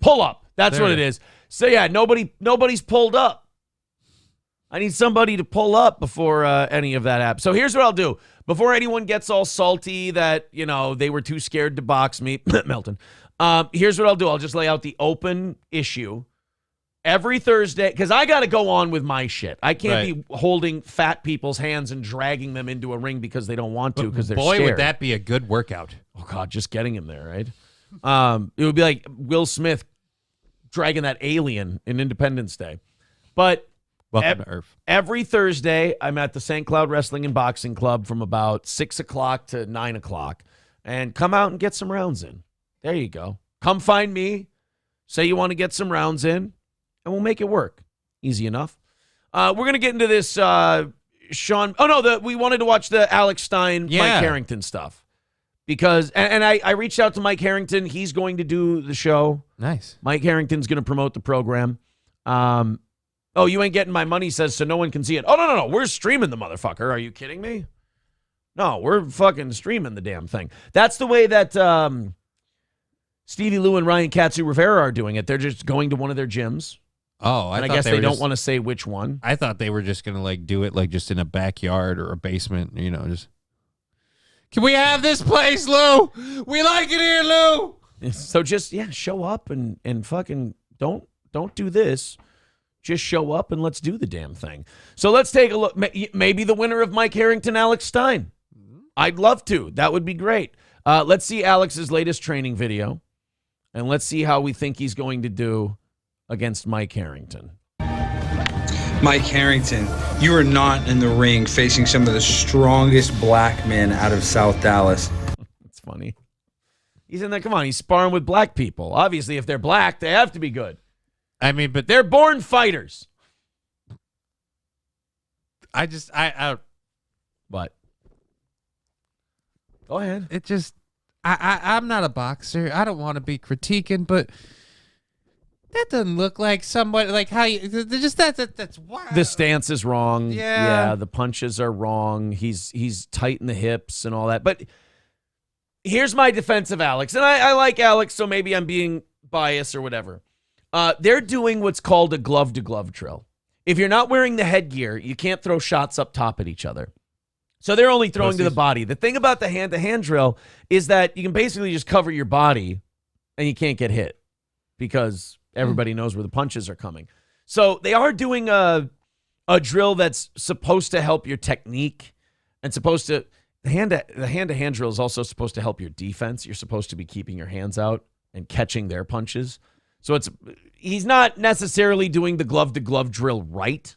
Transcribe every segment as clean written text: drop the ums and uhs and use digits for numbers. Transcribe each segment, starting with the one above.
Pull up. That's what it is. So, yeah, nobody's pulled up. I need somebody to pull up before any of that happens. So here's what I'll do. Before anyone gets all salty that, they were too scared to box me, Melton, here's what I'll do. I'll just lay out the open issue. Every Thursday, because I got to go on with my shit. I can't be holding fat people's hands and dragging them into a ring because they don't want to because they're scared. Boy, would that be a good workout. Oh, God, just getting him there, right? It would be like Will Smith dragging that alien in Independence Day. But welcome to Earth. Every Thursday, I'm at the St. Cloud Wrestling and Boxing Club from about 6 o'clock to 9 o'clock. And come out and get some rounds in. There you go. Come find me. Say you want to get some rounds in. And we'll make it work. Easy enough. We're going to get into this, Sean. Oh, no, we wanted to watch the Alex Stein, Mike Harrington stuff. Because, and I reached out to Mike Harrington. He's going to do the show. Nice. Mike Harrington's going to promote the program. Oh, you ain't getting my money, says, so no one can see it. Oh, no. We're streaming the motherfucker. Are you kidding me? No, we're fucking streaming the damn thing. That's the way that Stevie Lou and Ryan Katsu Rivera are doing it. They're just going to one of their gyms. Oh, I guess they don't want to say which one. I thought they were just going to do it just in a backyard or a basement, just. Can we have this place, Lou? We like it here, Lou. So just show up and fucking don't do this. Just show up and let's do the damn thing. So let's take a look. Maybe the winner of Mike Harrington, Alex Stein. I'd love to. That would be great. Let's see Alex's latest training video, and let's see how we think he's going to do against Mike Harrington. Mike Harrington, you are not in the ring facing some of the strongest black men out of South Dallas. It's funny. He's in there. Come on, he's sparring with black people. Obviously, if they're black, they have to be good. I mean, but they're born fighters. What? Go ahead. It just, I'm not a boxer. I don't want to be critiquing, but that doesn't look like somebody how you just that's wild. The stance is wrong. Yeah, the punches are wrong. He's tight in the hips and all that. But here's my defense of Alex, and I like Alex, so maybe I'm being biased or whatever. They're doing what's called a glove-to-glove drill. If you're not wearing the headgear, you can't throw shots up top at each other. So they're only throwing to the body. The thing about the hand-to-hand drill is that you can basically just cover your body and you can't get hit because everybody knows where the punches are coming. So they are doing a drill that's supposed to help your technique and the hand-to-hand drill is also supposed to help your defense. You're supposed to be keeping your hands out and catching their punches. So he's not necessarily doing the glove-to-glove drill right.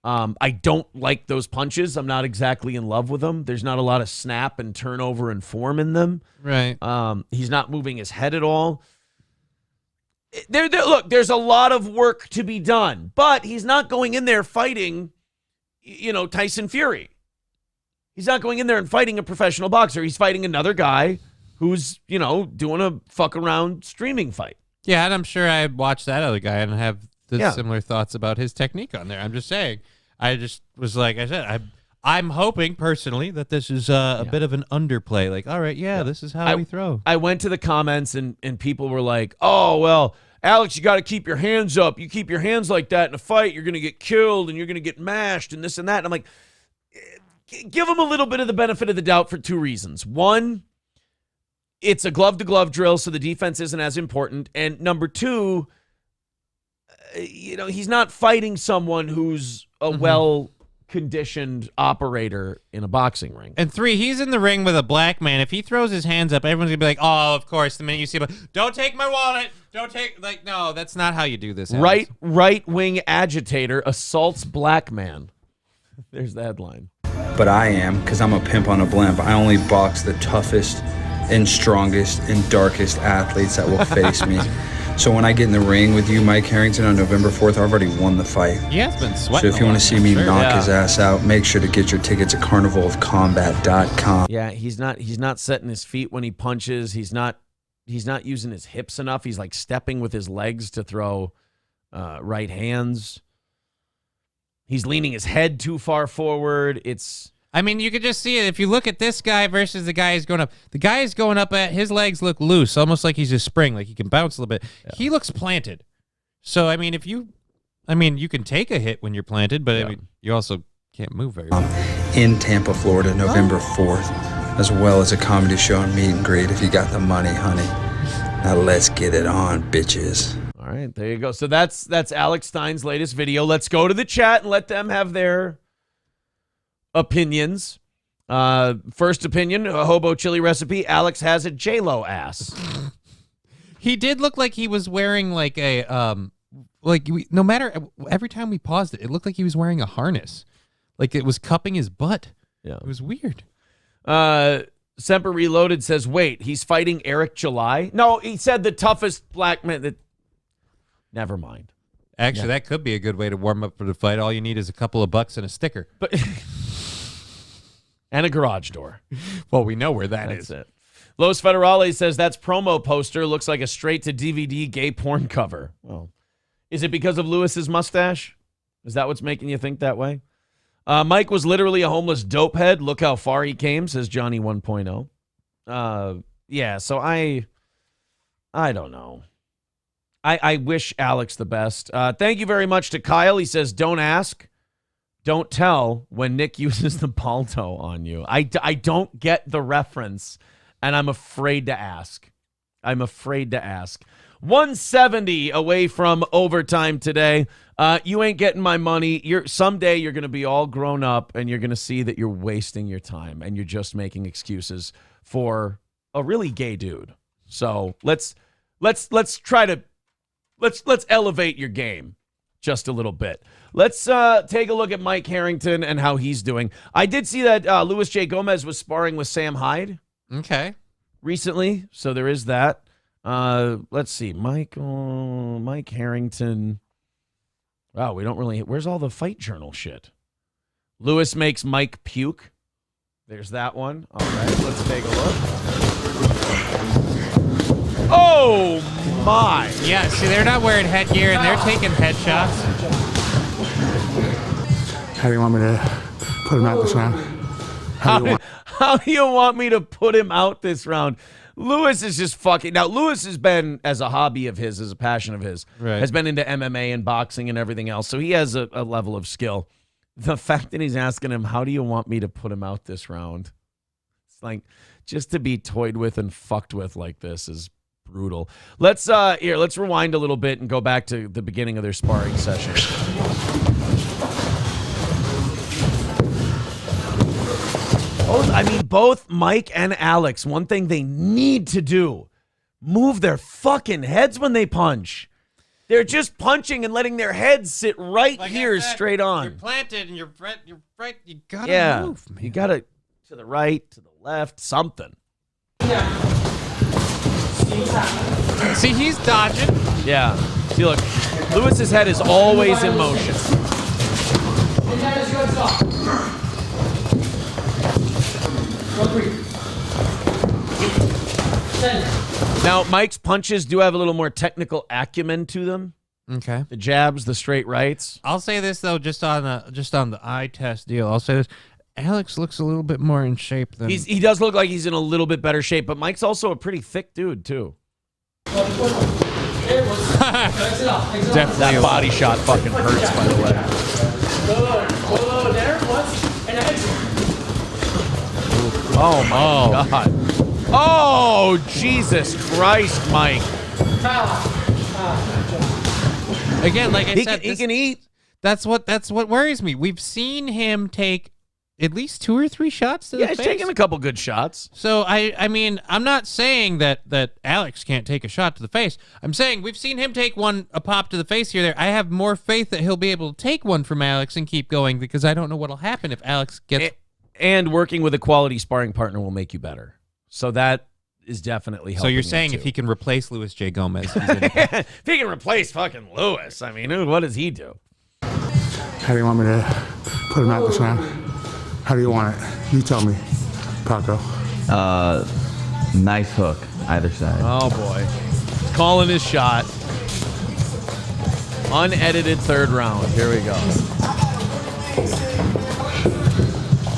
I don't like those punches. I'm not exactly in love with them. There's not a lot of snap and turnover and form in them. Right. He's not moving his head at all. Look, there's a lot of work to be done, but he's not going in there fighting, Tyson Fury. He's not going in there and fighting a professional boxer. He's fighting another guy who's, doing a fuck around streaming fight. Yeah, and I'm sure I watched that other guy and have similar thoughts about his technique on there. I'm just saying. I just was like I said, I'm hoping personally that this is a bit of an underplay. All right, this is how we throw. I went to the comments and people were like, oh, well, Alex, you got to keep your hands up. You keep your hands like that in a fight, you're going to get killed and you're going to get mashed and this and that. And I'm like, give him a little bit of the benefit of the doubt for two reasons. One, it's a glove-to-glove drill, so the defense isn't as important. And number two, he's not fighting someone who's a well-conditioned operator in a boxing ring. And three, he's in the ring with a black man. If he throws his hands up, everyone's going to be like, oh, of course, the minute you see him, don't take my wallet. Don't take, no, that's not how you do this, Alex. Right-wing agitator assaults black man. There's the headline. But I am, because I'm a pimp on a blimp. I only box the toughest and strongest and darkest athletes that will face me. So when I get in the ring with you, Mike Harrington, on November 4th, I've already won the fight. He has been sweating. So if you want to see me knock his ass out, make sure to get your tickets at carnivalofcombat.com. Yeah, he's not setting his feet when he punches. He's not using his hips enough. He's stepping with his legs to throw right hands. He's leaning his head too far forward. I mean, you could just see it. If you look at this guy versus the guy who's going up, the guy who's going up his legs look loose, almost like he's a spring, like he can bounce a little bit. Yeah. He looks planted. So, I mean, you can take a hit when you're planted, but I mean, you also can't move very well. In Tampa, Florida, November 4th, as well as a comedy show and meet and greet if you got the money, honey. Now let's get it on, bitches. All right, there you go. So that's Alex Stein's latest video. Let's go to the chat and let them have their opinions. First opinion, a hobo chili recipe. Alex has a J-Lo ass. He did look like he was wearing like a no matter every time we paused it, it looked like he was wearing a harness, like it was cupping his butt. Yeah, it was weird. Semper Reloaded says, "Wait, he's fighting Eric July?" No, he said the toughest black man. That never mind. Actually, that could be a good way to warm up for the fight. All you need is a couple of bucks and a sticker, but and a garage door. Well, we know where That's it. Los Federales says that's promo poster looks like a straight to DVD gay porn cover. Oh, is it because of Lewis's mustache? Is that what's making you think that way? Mike was literally a homeless dope head. Look how far he came, says Johnny 1.0. Yeah, so I don't know. I wish Alex the best. Thank you very much to Kyle. He says, don't ask, don't tell when Nick uses the Balto on you. I don't get the reference, and I'm afraid to ask. 170 away from overtime today. You ain't getting my money. Someday you're going to be all grown up, and you're going to see that you're wasting your time, and you're just making excuses for a really gay dude. So let's elevate your game just a little bit. Let's take a look at Mike Harrington and how he's doing. I did see that Luis J. Gomez was sparring with Sam Hyde. Okay. Recently, so there is that. Let's see, Mike Harrington. Wow, we don't really. Where's all the fight journal shit? Lewis makes Mike puke. There's that one. All right, let's take a look. Oh my! Yeah, see, they're not wearing headgear and they're taking headshots. How do you want me to put him out this round? How do you want me to put him out this round? Lewis is just fucking... Now, Lewis has been, as a hobby of his, as a passion of his, has been into MMA and boxing and everything else, so he has a level of skill. The fact that he's asking him, how do you want me to put him out this round? It's like, just to be toyed with and fucked with like this is brutal. Let's rewind a little bit and go back to the beginning of their sparring session. Both Mike and Alex, one thing they need to do, move their fucking heads when they punch. They're just punching and letting their heads sit right like here straight on. You're planted and you're right. You gotta move, man. You gotta to the right, to the left, something. See, he's dodging. Yeah. See, look, Lewis's head is always in motion. Now, Mike's punches do have a little more technical acumen to them. Okay. The jabs, the straight rights. I'll say this though, just on the eye test deal. I'll say this: Alex looks a little bit more in shape than he does look like he's in a little bit better shape, but Mike's also a pretty thick dude too. Definitely. That body shot fucking hurts, by the way. Oh my God. Oh, Jesus Christ, Mike. Again, like I said, he can eat. That's what worries me. We've seen him take at least 2 or 3 shots to the face. Yeah, he's taking a couple good shots. So I mean, I'm not saying that Alex can't take a shot to the face. I'm saying we've seen him take a pop to the face here or there. I have more faith that he'll be able to take one from Alex and keep going because I don't know what'll happen if Alex gets. And working with a quality sparring partner will make you better. So that is definitely helping. So you're saying if he can replace Luis J. Gomez, he's if he can replace fucking Lewis, I mean, what does he do? How do you want me to put him out this round? How do you want it? You tell me, Paco. Nice hook, either side. Oh boy, he's calling his shot. Unedited third round. Here we go.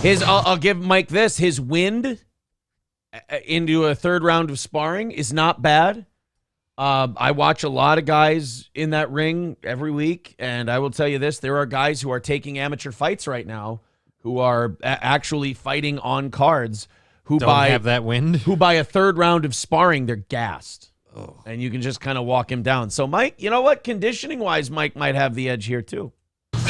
I'll give Mike this. His wind into a third round of sparring is not bad. I watch a lot of guys in that ring every week, and I will tell you this: there are guys who are taking amateur fights right now who are actually fighting on cards who Don't have that wind. Who by a third round of sparring, they're gassed. Oh. And you can just kind of walk him down. So, Mike, you know what? Conditioning-wise, Mike might have the edge here, too. Step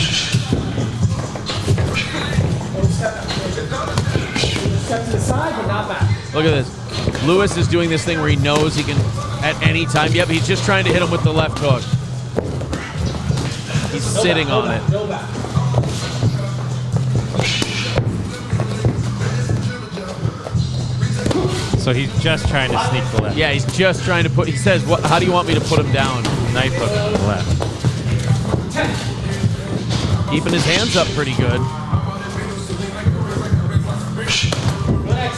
to the side, but not back. Look at this. Lewis is doing this thing where he knows he can, at any time. Yep, he's just trying to hit him with the left hook. He's sitting on it. No back. So he's just trying to sneak the left. Yeah, he's just trying to put. He says, "What? How do you want me to put him down?" Knife hook to the left. Keeping his hands up pretty good.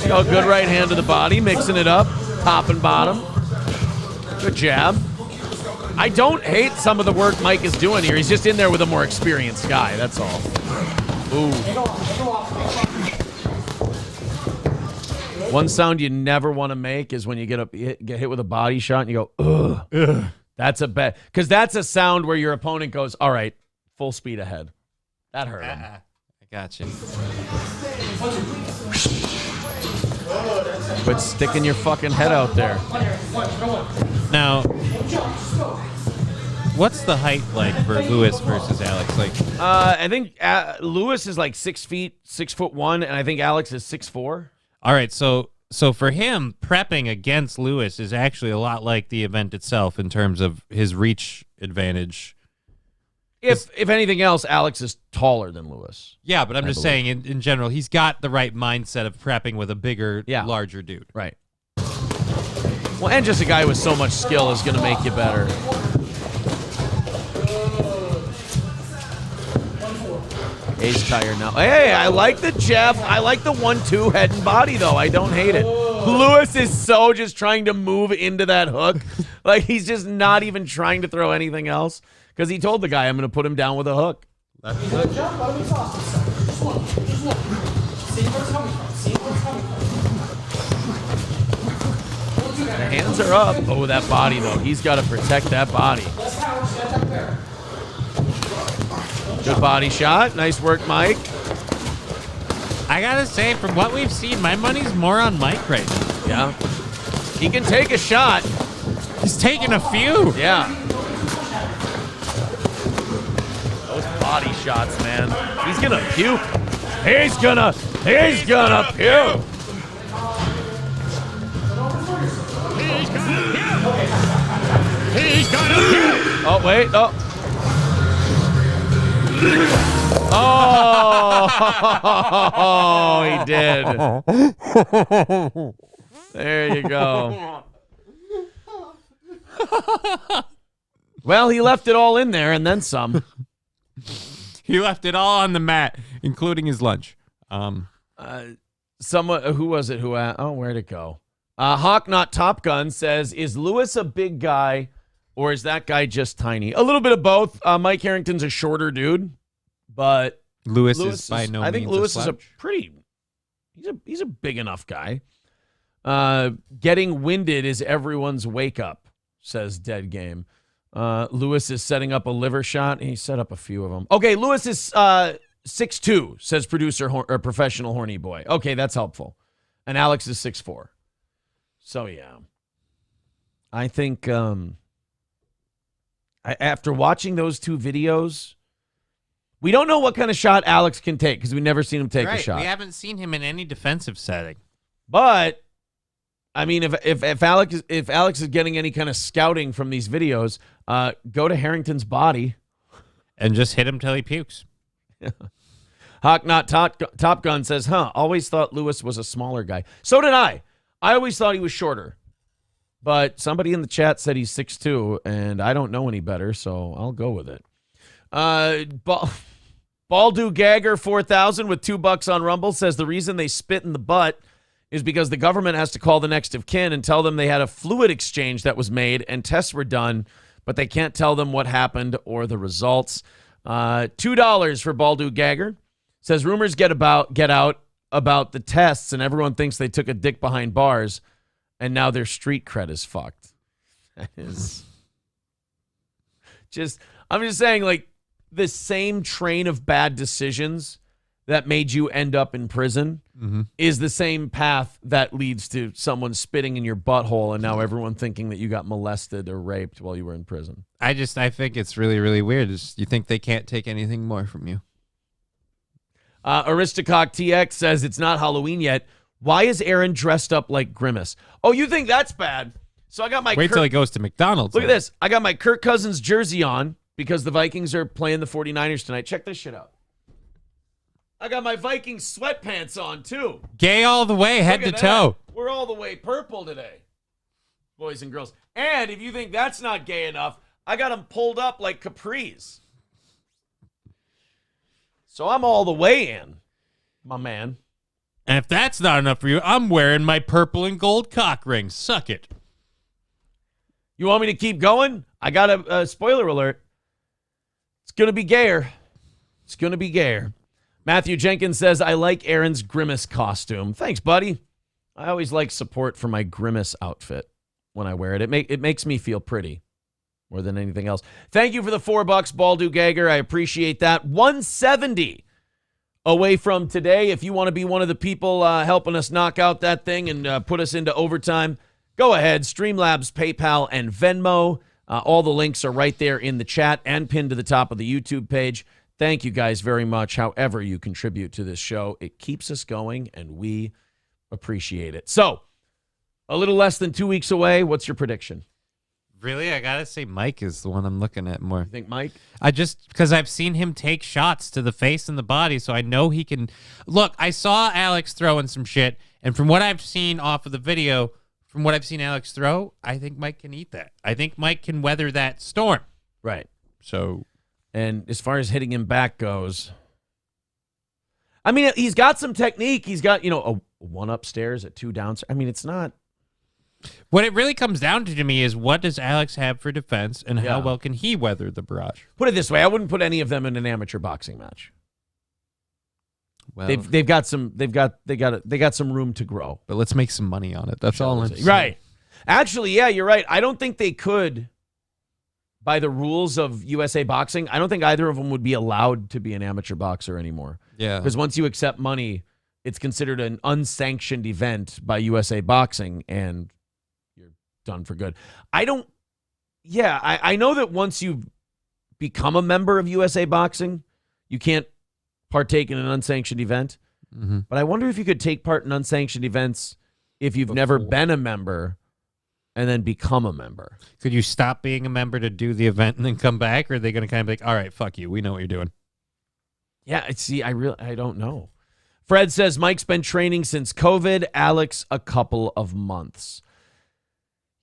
Oh, good right hand to the body, mixing it up, top and bottom. Good jab. I don't hate some of the work Mike is doing here. He's just in there with a more experienced guy. That's all. Ooh. One sound you never want to make is when you get hit with a body shot and you go, ugh. That's a bet. Because that's a sound where your opponent goes, all right, full speed ahead. That hurt him. I got you. Quit sticking your fucking head out there. Now, what's the height like for Lewis versus Alex? Like, I think Lewis is like 6'1", and I think Alex is 6'4". All right, so for him, prepping against Lewis is actually a lot like the event itself in terms of his reach advantage. If anything else, Alex is taller than Lewis. Yeah, but I'm just saying, in general, he's got the right mindset of prepping with a bigger, larger dude. Right. Well, and just a guy with so much skill is going to make you better. He's tired now. Hey, I like the jab. I like the 1-2 head and body, though. I don't hate it. Lewis is so just trying to move into that hook. Like, he's just not even trying to throw anything else. Because he told the guy, I'm going to put him down with a hook. Jump, let him exhaust himself. Just one. See where it's coming from. See where it's coming from. The hands are up. Oh, that body, though. He's got to protect that body. Good body shot. Nice work, Mike. I got to say, from what we've seen, my money's more on Mike right now. Yeah. He can take a shot. He's taking a few. Yeah. Those body shots, man. He's gonna puke. He's gonna puke. He's gonna puke. He's gonna puke. Oh, wait. Oh. Oh, he did. There you go. Well, he left it all in there and then some. He left it all on the mat, including his lunch. Someone, who was it who asked? Oh, where'd it go? Hawk Not Top Gun says, is Lewis a big guy or is that guy just tiny? A little bit of both. Mike Harrington's a shorter dude, but Lewis is by no means I think Lewis a is a pretty, he's a big enough guy. Getting winded is everyone's wake up, says Dead Game. Lewis is setting up a liver shot. He set up a few of them. Okay, Lewis is 6'2", says producer or professional horny boy. Okay, that's helpful. And Alex is 6'4". So, yeah. I think after watching those two videos, we don't know what kind of shot Alex can take because we've never seen him take a shot. We haven't seen him in any defensive setting. But I mean, if Alex is getting any kind of scouting from these videos, go to Harrington's body and just hit him till he pukes. Hawk Not Top Gun says, always thought Lewis was a smaller guy. So did I. I always thought he was shorter. But somebody in the chat said he's 6'2", and I don't know any better, so I'll go with it. Baldu Gagger 4000 with $2 on Rumble says the reason they spit in the butt is because the government has to call the next of kin and tell them they had a fluid exchange that was made and tests were done, but they can't tell them what happened or the results. $2 for Baldu Gagger. Says rumors get out about the tests, and everyone thinks they took a dick behind bars, and now their street cred is fucked. That is just, I'm just saying, like, the same train of bad decisions that made you end up in prison is the same path that leads to someone spitting in your butthole, and now everyone thinking that you got molested or raped while you were in prison. I think it's really, really weird. You think they can't take anything more from you. Aristocock TX says it's not Halloween yet. Why is Aaron dressed up like Grimace? Oh, you think that's bad? So I got my Wait till he goes to McDonald's. Look at this. I got my Kirk Cousins jersey on because the Vikings are playing the 49ers tonight. Check this shit out. I got my Viking sweatpants on, too. Gay all the way, head to toe. We're all the way purple today, boys and girls. And if you think that's not gay enough, I got them pulled up like capris. So I'm all the way in, my man. And if that's not enough for you, I'm wearing my purple and gold cock ring. Suck it. You want me to keep going? I got a spoiler alert. It's going to be gayer. It's going to be gayer. Matthew Jenkins says, I like Aaron's Grimace costume. Thanks, buddy. I always like support for my Grimace outfit when I wear it. It makes me feel pretty more than anything else. Thank you for the $4, Baldu Gagger. I appreciate that. 170 away from today. If you want to be one of the people helping us knock out that thing and put us into overtime, go ahead. Streamlabs, PayPal, and Venmo. All the links are right there in the chat and pinned to the top of the YouTube page. Thank you guys very much, however you contribute to this show. It keeps us going, and we appreciate it. So, a little less than 2 weeks away. What's your prediction? Really? I got to say Mike is the one I'm looking at more. You think Mike? Because I've seen him take shots to the face and the body, so I know he can. Look, I saw Alex throwing some shit, and from what I've seen off of the video, from what I've seen Alex throw, I think Mike can eat that. I think Mike can weather that storm. Right. So... And as far as hitting him back goes, I mean, he's got some technique. He's got, a one upstairs, a two downstairs. I mean, it's not. What it really comes down to me is what does Alex have for defense and how well can he weather the barrage? Put it this way. I wouldn't put any of them in an amateur boxing match. Well, they've got some room to grow. But let's make some money on it. That's all I'm saying. Right. Actually, yeah, you're right. I don't think they could. By the rules of USA Boxing, I don't think either of them would be allowed to be an amateur boxer anymore. Yeah. Because once you accept money, it's considered an unsanctioned event by USA Boxing, and you're done for good. I know that once you become a member of USA Boxing, you can't partake in an unsanctioned event. Mm-hmm. But I wonder if you could take part in unsanctioned events if you've never been a member and then become a member. Could you stop being a member to do the event and then come back? Or are they going to kind of be like, all right, fuck you. We know what you're doing. Yeah, see, I don't know. Fred says Mike's been training since COVID. Alex, a couple of months.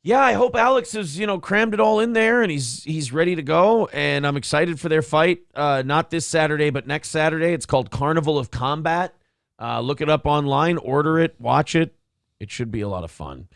Yeah, I hope Alex has, crammed it all in there and he's ready to go. And I'm excited for their fight. Not this Saturday, but next Saturday. It's called Carnival of Combat. Look it up online, order it, watch it. It should be a lot of fun.